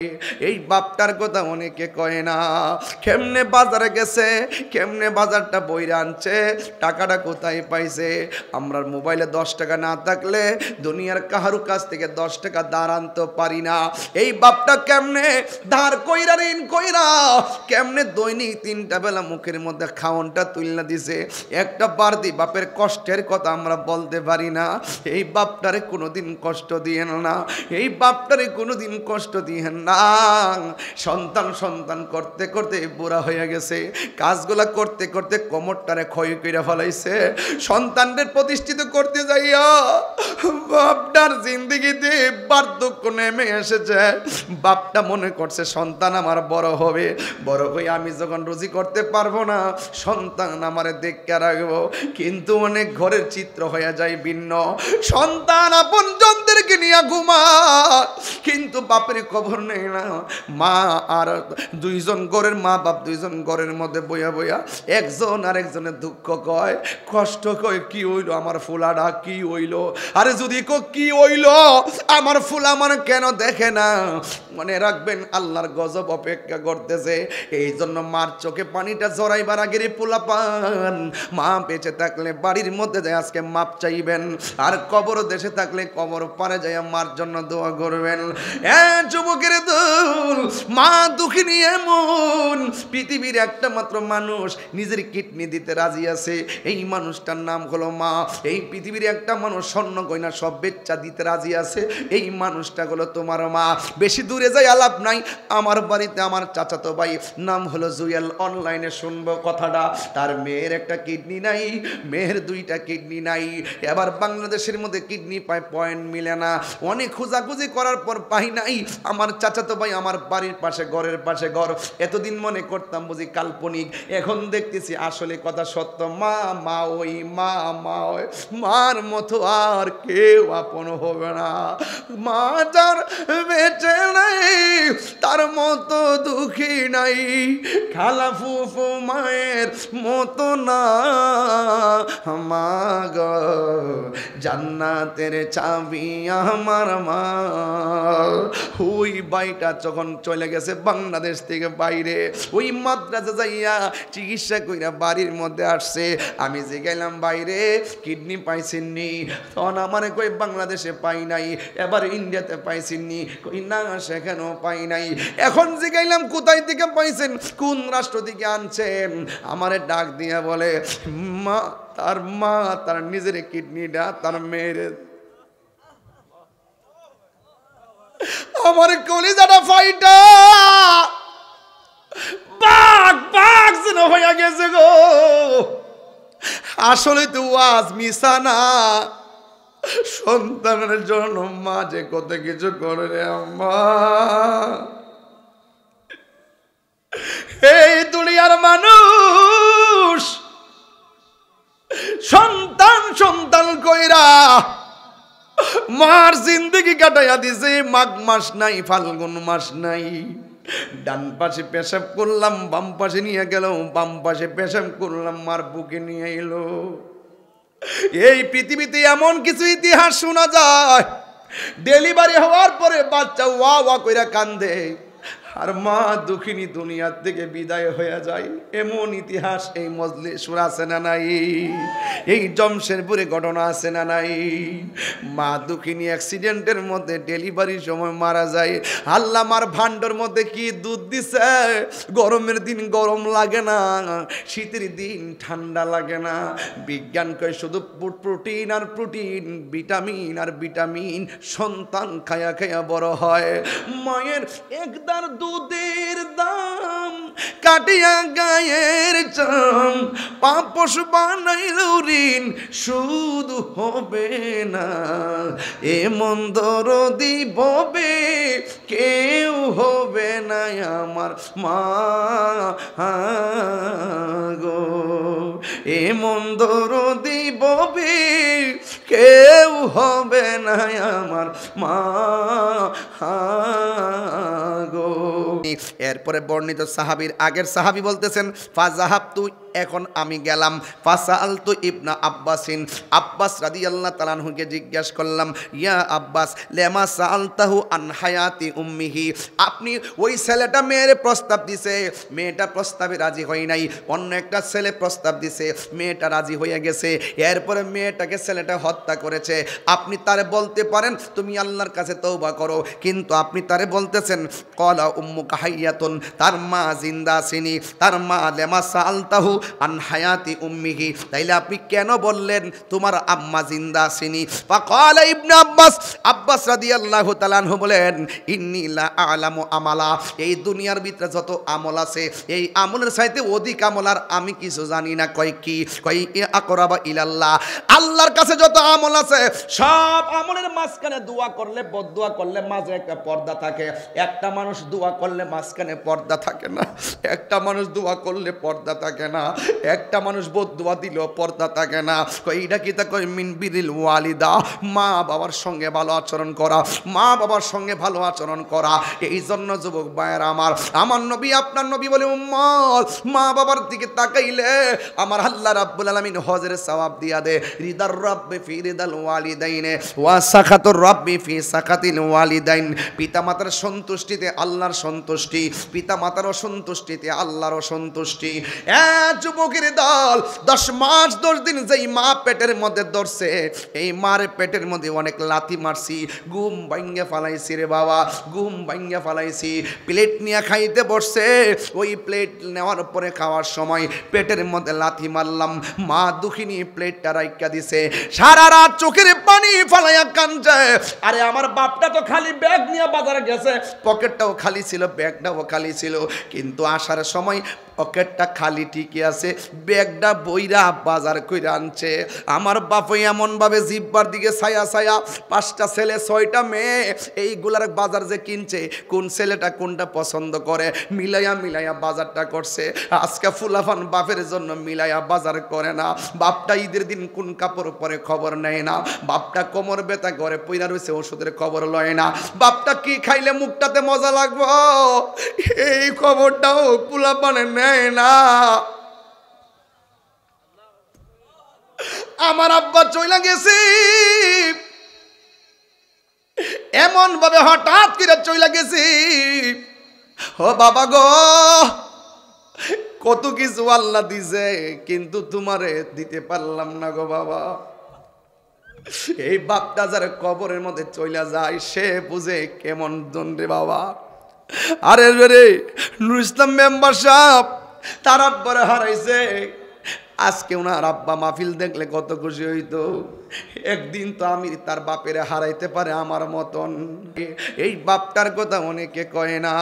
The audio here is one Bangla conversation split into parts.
এই বাপটার কথা অনেকে কয় না। কেমনে বাজারে গেছে, কেমনে বাজারটা বইরে আনছে, টাকাটা কোথায় পাইছে। আমরা মোবাইলে 10 টাকা না থাকলে দুনিয়ার কাহারু কাছ থেকে 10 টাকা ধার আনতে পারি না। এই বাপটা কেমনে ধার কইরা ঋণ কইরা কেমনে দৈনিক 3টা বেলা মুখের মধ্যে খাওনটা তুলনা দিছে। একটা বারদি বাপের কষ্টের কথা আমরা বলতে পারি না। এই বাপটারে কোনোদিন কষ্ট দিয়েন না, এই বাপটারে কোনোদিন কষ্ট দিয়েন না। সন্তান সন্তান করতে করতে বুড়া হয়ে গেছে, কাজগুলা করতে করতে কোমরটারে ক্ষয় করে ফেলাইছে। সন্তানদের প্রতিষ্ঠিত করতে যাইয়া বাপটার জিন্দেগিতে বার্ধক্য নেমে এসেছে। বাপটা মনে করছে সন্তান আমার বড় হবে, বড় হয়ে আমি যখন রুজি করতে পারবো না সন্তান আমারে দেখতে রাখবো। কিন্তু অনেক ঘরের চিত্র হয়ে যায় ভিন্ন। সন্তান আপন জনদেরকে নিয়ে ঘুমায়, কিন্তু বাপের খবর নেই না। মা আর দুইজন ঘরের মা বাপ দুইজন ঘরের মধ্যে বইয়া বইয়া একজন আর একজনের দুঃখ কয়, কষ্ট কয়, কি হইল আমার ফুলাডা, কি হইল। আরে যদি কি হইল আমার ফুলা আমার কেন দেখে না। মনে রাখবেন আল্লাহর গজব অপেক্ষা করতেছে। এই জন্য মার চোখে পানিটা জড়াইবার আগের পোলা পান মা বেঁচে থাকলে বাড়ির মধ্যে যায় আজকে মাপ চাইবেন, আর কবর দেশে থাকলে কবর পারে যায় মার জন্য দোয়া করবেন। যুবকের দল, মা দুঃখিনী এমন পৃথিবীর একটা মাত্র মানুষ নিজের কিডনি দিতে রাজি আছে, এই মানুষটার নাম হলো মা। এই পৃথিবীর একটা মানুষ স্বর্ণ গয়না সব বেচ্চা দিতে রাজি আছে, এই মানুষটা হলো তোমার মা। বেশি দূরে যাই আলাপ নাই, আমার বাড়িতে আমার চাচাতো ভাই নাম হলো জুয়েল, অনলাইনে শুনবো কথাটা। তার মেয়ের একটা কিডনি নাই, মেয়ের 2টা কিডনি নাই। এবার বাংলাদেশের মধ্যে কিডনি পায় পয়েন্ট মিলে না, অনেক খোঁজাখুঁজি করার পর পাই নাই। আমার চাচাতো ভাই আমার বাড়ির পাশে ঘরের পাশে ঘর, এতদিন মনে করতাম বুঝি কাল্পনিক, এখন দেখতেছি আসলে কথা সত্য। মা মা ওই মা মা ওই, মার মতো আর কেউ আপন হবে না। মা যার বেঁচে নাই তার মতো দুঃখী নাই, খালা ফুফু মায়ের মতো না। মা গো জান্নাতের চাবি আমার মা। ওই বাইটা যখন চলে গেছে বাংলাদেশ থেকে বাইরে, ওই মাদ্রাসা যাইয়া চিকিৎসা কইরা বাড়ির মধ্যে আসছে। আমি যে গেলাম বাইরে কিডনি পাইছেননি, তখন আমার কই বাংলাদেশে পাই নাই, এবার ইন্ডিয়াতে পাইছেননি, কই না সেখানেও পাই নাই। এখন যে গেলাম কোথায় থেকে পাইছেন, কোন রাষ্ট্র থেকে আনছেন, আমারে ডাক দিয়া বলে মা তার নিজের কিডনিটা তার মেয়ের। আমার কলিজাটা ফাইটা বাঘ বাঘ যেন হইয়া গেছে গো। আসলে তো ওয়াজ মিশা না, সন্তানের জন্য মা যে কত কিছু করে রে আম্মা। এই দুনিয়ার মানুষ সন্তান সন্তান কইরা মার জিন্দগি কাটাইয়া দিছে। মাঘ মাস নাই, ফাল্গুন মাস নাই, ডান পাশে পেশাব করলাম, বাম পাশে নিয়ে গেল, বাম পাশে পেশাব করলাম, মার বুকে নিয়ে এলো। এই পৃথিবীতে এমন কিছু ইতিহাস শোনা যায়, ডেলিভারি হওয়ার পরে বাচ্চা ওয়া ওয়া কইরা কান্দে, আর মা দুঃখিনী দুনিয়ার থেকে বিদায় হয়ে যায়। এমন ইতিহাস এই মজলিসে আছে না নাই? এই জমশেদপুরে ঘটনা আছে না নাই? মা দুঃখিনী অ্যাক্সিডেন্টের মধ্যে ডেলিভারির সময় মারা যায়। আল্লাহ মার ভান্ডার মধ্যে কি দুধ দিছে, গরমের দিন গরম লাগে না, শীতের দিন ঠান্ডা লাগে না। বিজ্ঞান কয় শুধু প্রোটিন আর প্রোটিন, ভিটামিন আর ভিটামিন, সন্তান খায়া খায়া বড় হয়। মায়ের একদার দুধের দাম কাটিয়া গায়ের চাম, পাপস বানাইল ঋণ শুধু হবে না। এমন দরদি ববে কেউ হবে না আমার মা গো। এমন দরদি ববে কেউ হবে না আমার মা গো। এরপরে বর্ণিত সাহাবীর আগের সাহাবী বলতেছেন ফাজাহাবতু এখন আমি গেলাম ফাসালতু ইবনা আব্বাসিন, আব্বাস রাদিয়াল্লাহু তাআলা আনহুকে জিজ্ঞাসা করলাম, ইয়া আব্বাস লেমা সাআলতাহু আন হায়াতি উম্মিহি, আপনি ওই ছেলেটা মেয়ের প্রস্তাব দিছে, মেয়েটা প্রস্তাবে রাজি হয় নাই, অন্য একটা ছেলে প্রস্তাব দিছে, মেয়েটা রাজি হয়ে গেছে, এরপরে মেয়েটাকে ছেলেটা হত্যা করেছে, আপনি তারে বলতে পারেন তুমি আল্লাহর কাছে তওবা করো, কিন্তু আপনি তারে বলতেছেন ক্বালা উম্মুকা হাইয়াতুন, তার মা জিন্দা আছেনি, তার মা লেমা সাআলতাহু আন হায়াতি উম্মিহি, তাইলে আপনি কেন বললেন তোমার আম্মা জিন্দা আছেনি? ফাকালা ইবনে আব্বাস, আব্বাস রাদিয়াল্লাহু তাআলা আনহু বলেন, ইন্নী লা আ'লামু আমালা, এই দুনিয়ার ভিতরে যত আমল আছে এই আমলের চাইতে অধিক আমল আর আমি কিছু জানি না। কয় কি? কয় আকরাবা ইলাল্লাহ, আল্লাহর কাছে যত আমল আছে সব আমলের মাঝখানে দোয়া করলে, বদদোয়া করলে মাঝে একটা পর্দা থাকে। একটা মানুষ দোয়া করলে মাঝখানে পর্দা থাকে না, একটা মানুষ দোয়া করলে পর্দা থাকে না, একটা মানুষ বদদোয়া দিলেও পর্দা থাকে না। কয় এটা কি? তা কয় মিন বিরিল ওয়ালিদা, মা বাবার সঙ্গে ভালো আচরণ করা, মা বাবার সঙ্গে ভালো আচরণ করা। এই জন্য যুবক ভাইয়েরা আমার নবী আপনার নবী বলে উম্মত, মা বাবার দিকে তাকাইলে আমার আল্লাহ রাব্বুল আলামিন হজের সওয়াব দিয়া দে। রিদার রাব্বি ফি রিদাল ওয়ালিদাইনে ওয়া সাখাতুর রাব্বি ফি সাখাতিল ওয়ালিদাইন, পিতা মাতার সন্তুষ্টিতে আল্লাহর সন্তুষ্টি, পিতা মাতার অসন্তুষ্টিতে আল্লাহর অসন্তুষ্টি। যুবকের দল 10 মাস 10 দিন যেই মা পেটের মধ্যে ধরছে, এই মার পেটের মধ্যে অনেক লাথি মারছি, ঘুম ভাঙ্গে ফালাইছি রে বাবা, ঘুম ভাঙ্গে ফালাইছি। প্লেট নিয়ে খাইতে বসছে, ওই প্লেট নেওয়ার পরে খাওয়ার সময় পেটের মধ্যে লাথি মারলাম, মা দুঃখিনী প্লেটটা রাইখা দিছে, সারা রাত চোখের পানি ফালাইয়া কাঁদছে। আরে আমার বাপটা তো খালি ব্যাগ নিয়ে বাজারে গেছে, পকেটটাও খালি ছিল, ব্যাগটাও খালি ছিল, কিন্তু আসার সময় পকেটটা খালি ঠিকই আছে, ব্যাগটা বইরা বাজার কইরা আনছে। আমার বাপ এমনভাবে জিব্বার দিকে ছায়া ছায়া, 5টা ছেলে 6টা মেয়ে, এইগুলার বাজার যে কিনছে, কোন ছেলেটা কোনটা পছন্দ করে মিলাইয়া মিলাইয়া বাজারটা করছে। আজকে ফুলাফান বাপের জন্য মিলাইয়া বাজার করে না, বাপটা ঈদের দিন কোন কাপড় পরে খবর নেয় না, বাপটা কোমর ব্যথা করে পইরা রয়েছে ওষুধের খবর লয় না, বাপটা কি খাইলে মুখটাতে মজা লাগবো এই খবরটাও ফুলাফানে নেয় না। আমার আব্বা চইলা গেছে, এমন ভাবে হঠাৎ করে চইলা গেছি, ও বাবা গো কত কিছু আল্লাহ দিছে, কিন্তু তোমারে দিতে পারলাম না গো বাবা। এই বাপটা যার কবরের মধ্যে চইলা যায় সে বুঝে কেমন জন রে বাবা। আরে রে নুর ইসলাম মেম্বার সাহেব তার আব্বারে হারাইছে, আজকে ওনার আব্বা মাহফিল দেখলে কত খুশি হইতো। একদিন তো আমি তার বাপেরে হারাইতে পারে আমার মতন। এই বাপটার কথা অনেকে কয় না,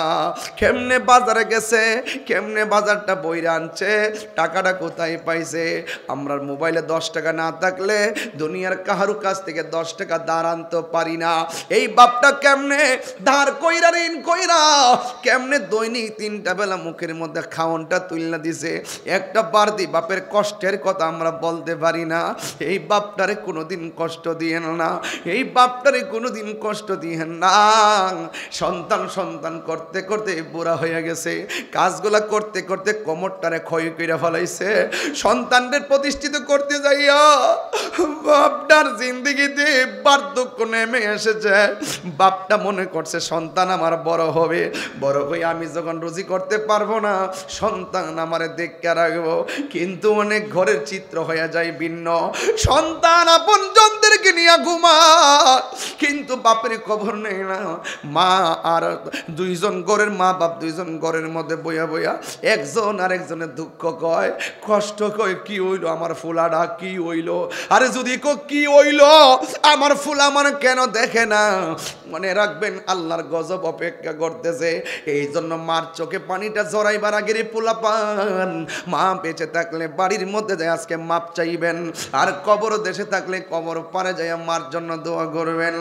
কেমনে বাজারে গেছে, কেমনে বাজারটা বইরা আনছে, টাকাটা কোথায় পাইছে। আমরা মোবাইলে 10 টাকা না থাকলে দুনিয়ার কাহারু কাছ থেকে 10 টাকা ধার আনতে পারি না। এই বাপটা কেমনে ধার কইরা ঋণ কইরা কেমনে দৈনিক 3টা বেলা মুখের মধ্যে খাওনটা তুলনা দিছে। একটা বারদি বাপের কষ্টের কথা আমরা বলতে পারি না। এই বাপটারে কোনোদিন কষ্ট দিয়েন না, এই বাপটারে কোনোদিন কষ্ট দিয়েন না। সন্তান সন্তান করতে করতে বুড়া হয়ে গেছে, কাজগুলা করতে করতে কোমরটারে ক্ষয় করে ফেলাইছে। সন্তানদের প্রতিষ্ঠিত করতে যাইয়া বাপটার জিন্দেগিতে বার্ধক্য নেমে এসেছে। বাপটা মনে করছে সন্তান আমার বড় হবে, বড় হয়ে আমি যখন রুজি করতে পারবো না সন্তান আমারে দেখে রাখবো। কিন্তু অনেক ঘরের চিত্র হয়ে যায় ভিন্ন, সন্তান আপন জনদেরকে নিয়ে ঘুমায় কিন্তু বাপের খবর নেই না। মা আর 2জন ঘরের মা বাপ 2জন ঘরের মধ্যে বইয়া বইয়া একজন আরেকজনের দুঃখ কয়, কষ্ট কয়, কি হইলো আমার ফুলাডা, কি হইলো। আরে যদি কি হইলো আমার ফুলা মানে কেন দেখে না। মনে রাখবেন আল্লাহর গজব অপেক্ষা করতেছে। এই জন্য মার চোখে পানিটা জড়াইবার আগের পোলা পান, মা বেঁচে থাকলে বাড়ির মধ্যে যায় আজকে মাপ চাইবেন, আর কবর দেশে থাকলে থাকলে কবর পারে যায় মার জন্য দোয়া করবেন।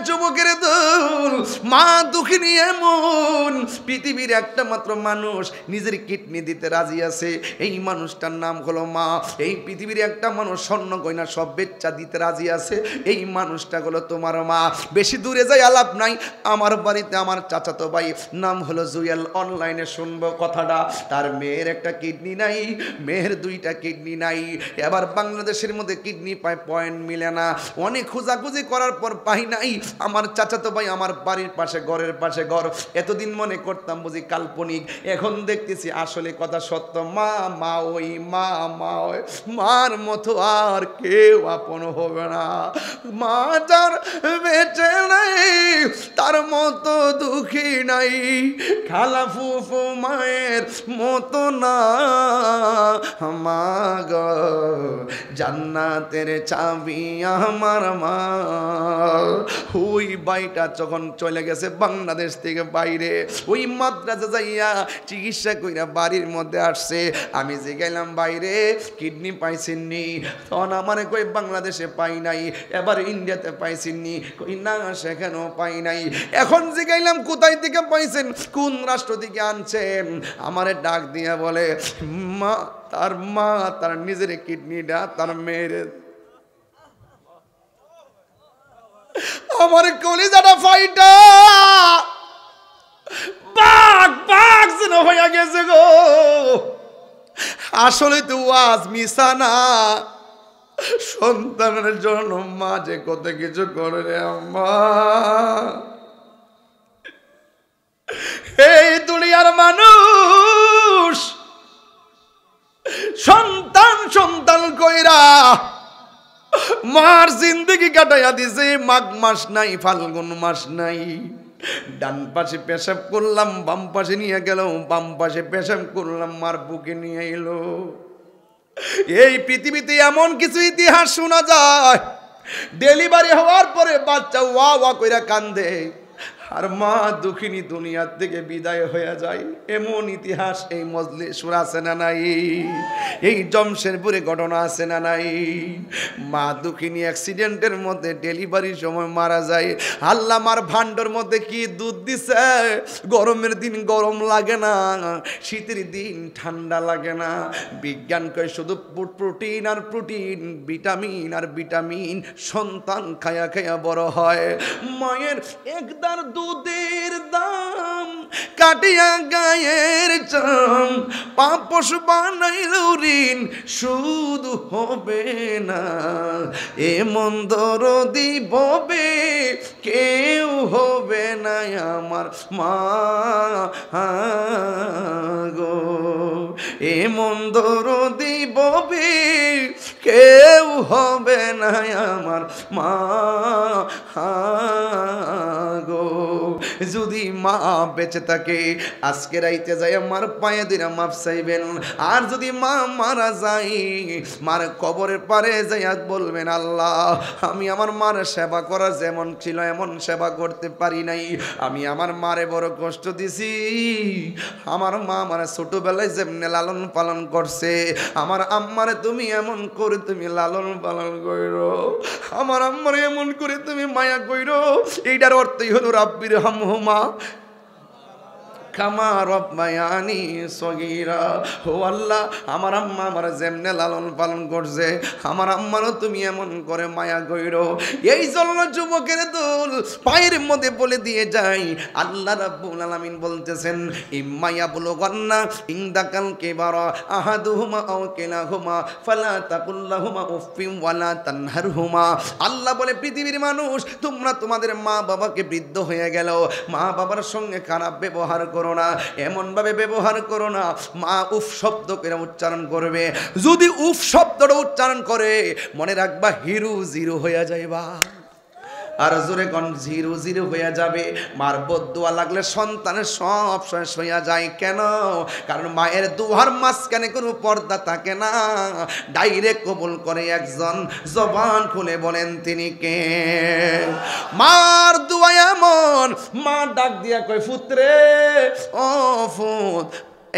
যুবকের দল, মা দুঃখিনী এমন পৃথিবীর একটা মাত্র মানুষ নিজের কিডনি দিতে রাজি আছে, এই মানুষটার নাম হলো মা। এই পৃথিবীর একটা মানুষ স্বর্ণ গয়না সব বেচ্চা দিতে রাজি আছে, এই মানুষটা হলো তোমার মা। বেশি দূরে যাই আলাপ নাই, আমার বাড়িতে আমার চাচাতো ভাই নাম হলো জুয়েল, অনলাইনে শুনবো কথাটা। তার মেয়ের একটা কিডনি নাই, মেয়ের দুইটা কিডনি নাই। এবার বাংলাদেশের মধ্যে কিডনি পায় পয়েন্ট মিলে না, অনেক খোঁজাখুঁজি করার পর পাই নাই। আমার চাচাতো ভাই আমার বাড়ির পাশে, ঘরের পাশে ঘর, এতদিন মনে করতাম বুঝি কাল্পনিক, এখন দেখতেছি আসলে কথা সত্য। মা মা ওই মা মা ওই, মার মতো আর কেউ আপন হবে না। মা যার বেঁচে নাই তার মতো দুঃখী নাই, খালা ফুফু মায়ের মতো না। মা গো জান্নাতের চাবি আমার মা। ওই বাইটা যখন চলে গেছে বাংলাদেশ থেকে বাইরে, ওই মাদ্রাসা যাইয়া চিকিৎসা কইরা বাড়ির মধ্যে আসছে। আমি যে গেলাম বাইরে কিডনি পাইছেননি, তখন আমার কই বাংলাদেশে পাই নাই, এবার ইন্ডিয়াতে পাইছেননি, কই না সেখানেও পাই নাই। এখন যে গেলাম কোথায় থেকে পাইছেন, কোন রাষ্ট্র থেকে আনছেন, আমারে ডাক দিয়া বলে মা তার নিজের কিডনিটা তার মেয়ের। আমার কলিজাটা ফাইটা বাঘ বাঘ যেন হইয়া গেছে গো। আসলে তো ওয়াজ মিশা না, সন্তানের জন্য মা যে কত কিছু করে রে আম্মা। এই দুনিয়ার মানুষ সন্তান সন্তান কইরা মার জিন্দগি কাটাইয়া দিছে। মাঘ মাস নাই, ফাল্গুন মাস নাই, ডান পাশে পেশাব করলাম, বাম পাশে নিয়ে গেল, বাম পাশে পেশাব করলাম, মার বুকে নিয়ে এলো। এই পৃথিবীতে এমন কিছু ইতিহাস শোনা যায়, ডেলিভারি হওয়ার পরে বাচ্চা ওয়া ওয়া কইরা কান্দে, আর মা দুঃখিনী দুনিয়ার থেকে বিদায় হয়ে যায়। এমন ইতিহাস এই মজলিসে আছে না নাই? এই জমশেদপুরে ঘটনা আছে না নাই? মা দুঃখিনী অ্যাক্সিডেন্টের মধ্যে ডেলিভারির সময় মারা যায়। আল্লাহ মার ভান্ডার মধ্যে কি দুধ দিছে, গরমের দিন গরম লাগে না, শীতের দিন ঠান্ডা লাগে না। বিজ্ঞান কয় শুধু প্রোটিন আর প্রোটিন, ভিটামিন আর ভিটামিন, সন্তান খায়া খায়া বড় হয়। মায়ের একদার দুধের দাম কাটিয়া গায়ের চাম, পাপস বানাইল ঋণ শুধু হবে না। এমন দরদি ববে কেউ হবে না আমার মা গো। এমন দরদি ববে কেউ হবে না আমার মা গো। যদি মা বেঁচে থাকে আজকে রাইতে যাই আমার পায়ে দিরা মাপ চাইবেন। আর যদি মা মারা যায় মার কবরের পারে যাইয়া বলবেন আল্লাহ আমি আমার মার সেবা করা যেমন ছিল এমন সেবা করতে পারি নাই, আমি আমার মারে বড় কষ্ট দিছি। আমার মা আমার ছোটবেলায় যেমনি লালন পালন করছে, আমার আম্মারে তুমি এমন করে তুমি লালন পালন কইরো, আমার আম্মারে এমন করে তুমি মায়া কইরো। এইটার অর্থই হলো রাব্বির হামহুমা কামা রব্বায়ানি সগীরা। ও আল্লাহ আমার আম্মা আমার যেমনে লালন পালন করছে, আমার আম্মারও তুমি এমন করে মায়া কইরো। এই জন্য যুবকের দল পায়ের মধ্যে বলে দিয়ে যাই, আল্লাহ রাব্বুল আলামিন বলতেছেন ইম্মা ইয়াবলুগান্না ইনদাকাল কিবারা আহাদুহুমা আও কিলাহুমা ফালা তাকুল লাহুমা উফফিন ওয়ালা তানহারহুমা। আল্লাহ বলে পৃথিবীর মানুষ তোমরা তোমাদের মা বাবাকে বৃদ্ধ হয়ে গেল, মা বাবার সঙ্গে খারাপ ব্যবহার করো না, এমন ভাবে ব্যবহার করো না মা উফ শব্দ করে উচ্চারণ করবে। যদি উফ শব্দটা উচ্চারণ করে মনে রাখবা হিরো জিরো হয়ে যাইবা। আর জোরে কোন জিরো জিরো হয়ে যাবে। মার বদদুয়া লাগলে সন্তানের সব শেষ হয়ে যায়। কেন? কারণ মায়ের দুয়ার মাঝখানে কোনো পর্দা থাকে না, ডাইরেক্ট কবুল করে একজন, জবান খুলে বলেন তিনি কে। মার দুয়া এমন, মা ডাক দিয়া কয় ফুতরে ও ফুত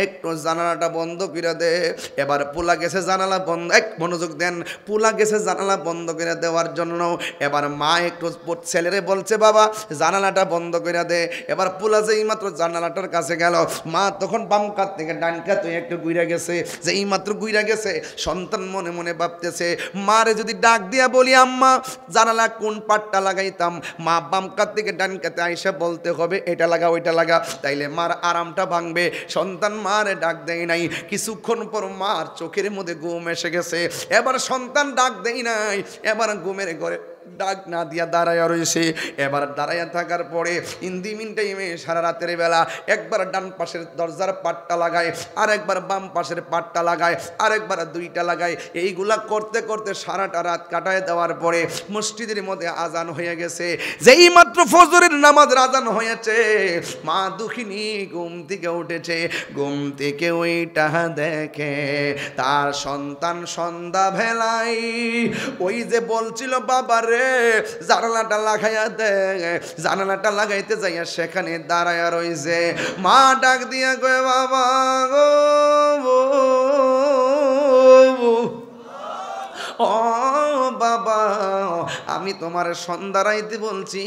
একটু জানালাটা বন্ধ করে দে। এবার পোলা গেছে জানালা বন্ধ, এক মনোযোগ দেন, পোলা গেছে জানালা বন্ধ করে দেওয়ার জন্য। এবার মা একটু ছেলেরে বলছে বাবা জানালাটা বন্ধ করে দে। এবার পোলা যেই মাত্র জানালাটার কাছে গেল, মা তখন বাম কাত থেকে ডান কাত একটু গুইরা গেছে। যেই মাত্র গুইরা গেছে, সন্তান মনে মনে ভাবতেছে মারে যদি ডাক দিয়া বলি আম্মা জানালা কোন পাটটা লাগাইতাম, মা বাম কাত থেকে ডান কাতে আইসা বলতে হবে এটা লাগা ওইটা লাগা, তাইলে মার আরামটা ভাঙবে। সন্তান মারে ডাক দেয় নাই। কিছুক্ষণ পর মার চোখের মধ্যে ঘুম এসে গেছে। এবার সন্তান ডাক দেয় নাই, এবার ঘুমের ঘরে ডাক না দিয়া দাঁড়াইয়া রয়েছে। এবার দাঁড়াইয়া থাকার পরে ইন্দি মিনটাইমে সারা রাতের বেলা একবার ডান পাশের দরজার পাটটা লাগায়, আর একবার বাম পাশের পাটটা লাগায়, আর একবার দুইটা লাগায়। এইগুলা করতে করতে সারাটা রাত কাটায় দেওয়ার পরে মসজিদের মধ্যে আজান হয়ে গেছে। যেই মাত্র ফজরের নামাজের আজান হয়েছে, মা দুঃখিনী ঘুম থেকে উঠেছে। ঘুম থেকে ওইটা দেখে তার সন্তান সন্ধ্যা বেলায় ওই যে বলছিল বাবা রে জানালাটা লাগাইয়া দে, জানালাটা লাগাইতে যাইয়া সেখানে দাঁড়াইয়া রইছে। মা ডাক দিয়া কয় বাবা গো ও বাবা, আমি তোমার সন্ধ্যা রাইতে বলছি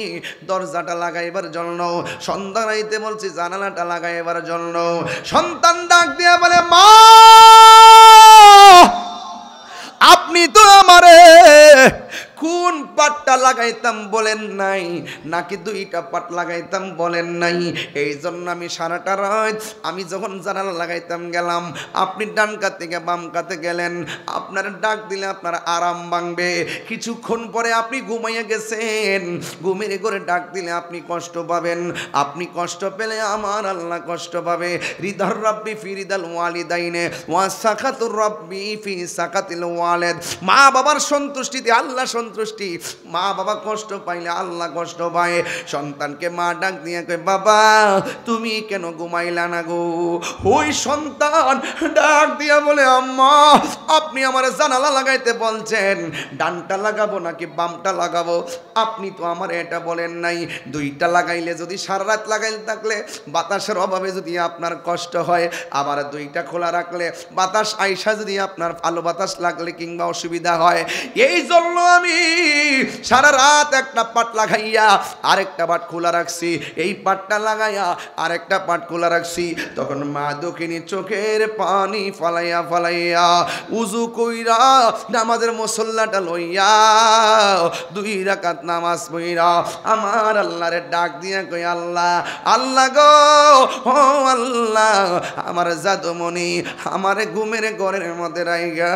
দরজাটা লাগাইবার জন্য, সন্ধ্যা রাইতে বলছি জানালাটা লাগাইবার জন্য। সন্তান ডাক দিয়া বলে মা আপনি তো আমারে কোন পাটটা লাগাইতাম বলেন নাই, নাকি দুইটা পাট লাগাইতাম বলেন নাই। এই জন্য আমি সারাটা রাত আমি যখন জানালা লাগাইতাম গেলাম, আপনি ডান কাত থেকে বাম কাতে গেলেন। আপনার ডাক দিলে আপনার আরাম ভাঙবে। কিছুক্ষণ পরে আপনি ঘুমাইয়া গেছেন, ঘুমের করে ডাক দিলে আপনি কষ্ট পাবেন। আপনি কষ্ট পেলে আমার আল্লাহ কষ্ট পাবে। রিদার রাব্বি ফি রিদাল ওয়ালিদাইনে ওয়া সাকাতুর রাব্বি ফি সাকাতিল ওয়ালিদ। মা বাবার সন্তুষ্টিতে আল্লাহ সন্তুষ্টি, মা বাবা কষ্ট পাইলে আল্লাহ কষ্ট পায়। সন্তানকে মা ডাক দিয়ে কয় বাবা তুমি কেন ঘুমাইলা না গো? ওই সন্তান ডাক দিয়া বলে আম্মা আপনি আমার জানালা লাগাইতে বলছেন, ডানটা লাগাবো নাকি বামটা লাগাবো? আপনি তো আমার এটা বলেন নাই। দুইটা লাগাইলে যদি সারা রাত লাগাইলে থাকলে বাতাসের অভাবে যদি আপনার কষ্ট হয়, আবার দুইটা খোলা রাখলে বাতাস আইসা যদি আপনার আলো বাতাস লাগলে কিংবা অসুবিধা হয়, এই জন্য আমি সারা রাত একটা পাট লাগাইয়া আরেকটা পাট খোলা রাখছি। এই পাটটা লাগাইয়া আরেকটা পাট খোলা রাখছি। তখন মা দক্ষিণী চোখের পানি ফালাইয়া ফালাইয়া উজু কইরা নামাজের মুসল্লাটা লইয়া 2 রাকাত নামাজ পড়া আমার আল্লাহরে ডাক দিয়া কই আল্লাহ আল্লাহ গো ও আল্লাহ, আমার জাদুমণি আমারে ঘুমের ঘরের মধ্যে রাইগা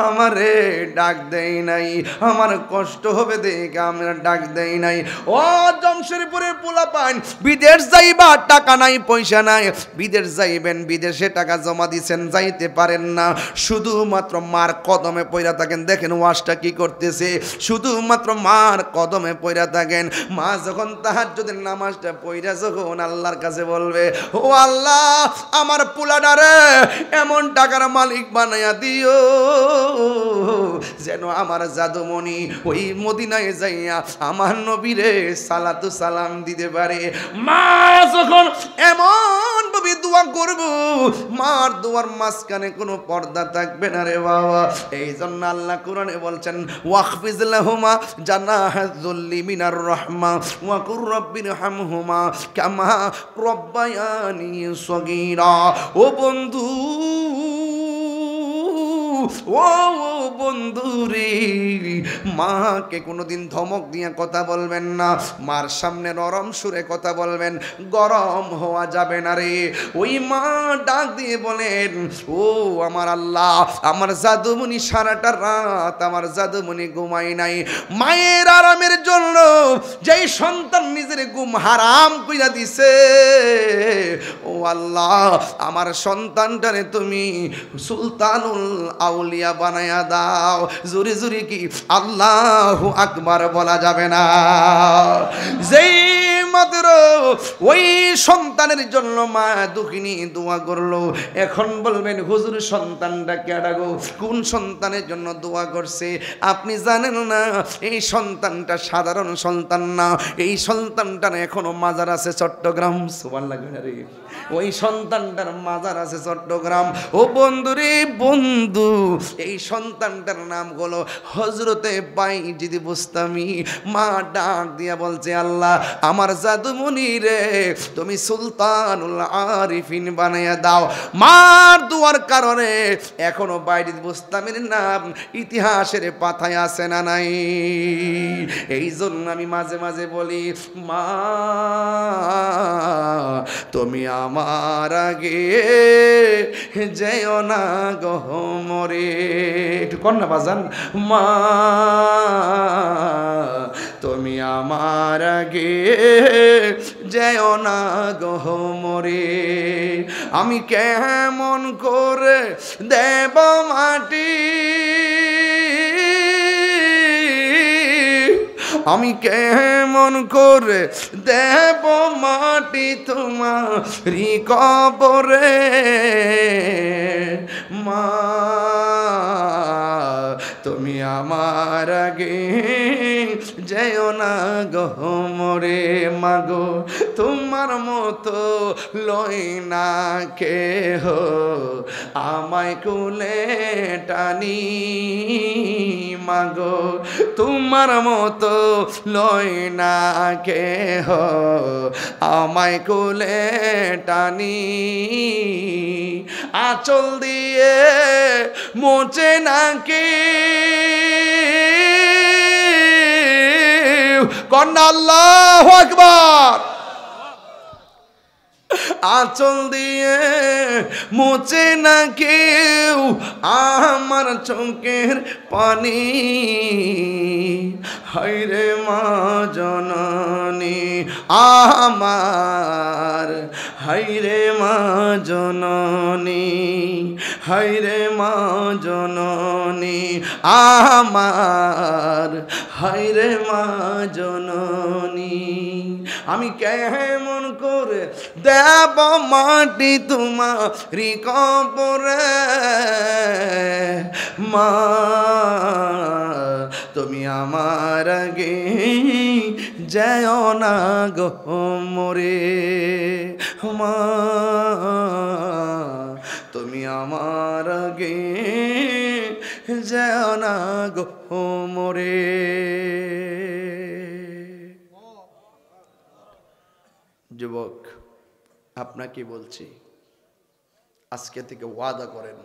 আমারে ডাক দেই নাই, আমার কষ্ট হবে দেখে আমরা ডাক দেই নাই। ও জমশেরপুরের পোলাপান বিদেশ যাইবা, টাকা নাই পয়সা নাই, বিদেশ যাইবেন, বিদেশে টাকা জমা দিছেন যাইতে পারেন না, শুধুমাত্র মার কদমে পইরা থাকেন। দেখেন ওয়াজটা কি করতেছে, শুধুমাত্র মার কদমে পইরা থাকেন। মা যখন তাহাজ্জুদের নামাজটা পইরা যখন আল্লাহর কাছে বলবে ও আল্লাহ আমার পোলাডারে এমন টাকার মালিক বানাইয়া দিও যেন আমার জাদুমণি ওই মদিনায় যাইয়া আমার নবীরে সালাতু সালাম দিতে পারে। মা যখন এমন ভাবে দোয়া করব, মার দোয়ার মাঝখানে কোনো পর্দা থাকবে না রে বাবা। এই জন্য আল্লাহ কোরআনে বলছেন ওয়াখফিজ লাহুমা জানাহাযুল্লি মিনার রাহমা ওয়া কুর রাব্বিরহামহুমা কামা রাব্বায়ানি সগীরা। ও বন্ধু ও বন্ধু রে, মাকে কোনোদিন ধমক দিয়ে কথা বলবেন না, মার সামনে নরম সুরে কথা বলবেন, গরম হওয়া যাবে না রে। ওই মা ডাক দিয়ে বলেন ও আমার আল্লাহ আমার জাদুমণি সারাটা রাত আমার জাদুমণি ঘুমাই নাই। মায়ের আরামের জন্য যেই সন্তান নিজের ঘুম হারাম কইরা দিছে, ও আল্লাহ আমার সন্তানটারে তুমি সুলতানুল আউলিয়া বানায়া দাও। দাও। জোরে জোরে কি আল্লাহু আকবার বলা যাবে না? যেই মাত্র ওই সন্তানের জন্য মা দুঃখিনী দোয়া করলো, এখন বলবেন হুজুর সন্তানটা কেডা গো? কোন সন্তানের জন্য দোয়া করছে? আপনি জানেন না এই সন্তানটা সাধারণ সন্তান না, এই সন্তানটার এখনো মাজার আছে চট্টগ্রাম। সুবহানাল্লাহ রে, ওই সন্তানটার মাজার আছে চট্টগ্রাম। ও বন্ধু রে বন্ধু, এই সন্তানটার নাম হলো হযরতে বাইজিদ বুস্তামি। মা ডাক দিয়া বলছে, আল্লাহ আমার জাদুমণি রে তুমি সুলতানুল আরিফিন বানাইয়া দাও। মার দুয়ার কারণে এখনো বাইজিদ বুস্তামির নাম ইতিহাসের পাতায় আছে না নাই? এই জন্য আমি মাঝে মাঝে বলি, মা তুমি আমার আগে যেও না গো মরে। একটু কন্যা বাজান, মা তুমি আমার আগে যেও না গো মরে। আমি কেমন করে দেব মাটি, আমি কেমন করে দেব মাটি তোমারি কবরে। মা তুমি আমার আগে যেও না গো মরে। মাগো তোমার মতো লই না কেহ আমায় কুলে টানি। মাগো তোমার মতো লই না কেহ আমায় কুলে টানি। আঁচল দিয়ে মোচে নাকি কন্যা, আল্লাহু আকবার। আঁচল দিয়ে মোচে না কেউ আমার চোখের পানি। হায়রে মা জননী আমার, হায়রে মা জননী, হায়রে মা জননী আমার, হায়রে মা জননী। আমি কেমন করে দেব মাটি তোমারি কবরে। মা তুমি আমার আগে যেও না গো মরে। মা তুমি আমার আগে যেও না গো মরে। যুবক, আপনাকে বলছি, আজকে থেকে ওয়াদা করেন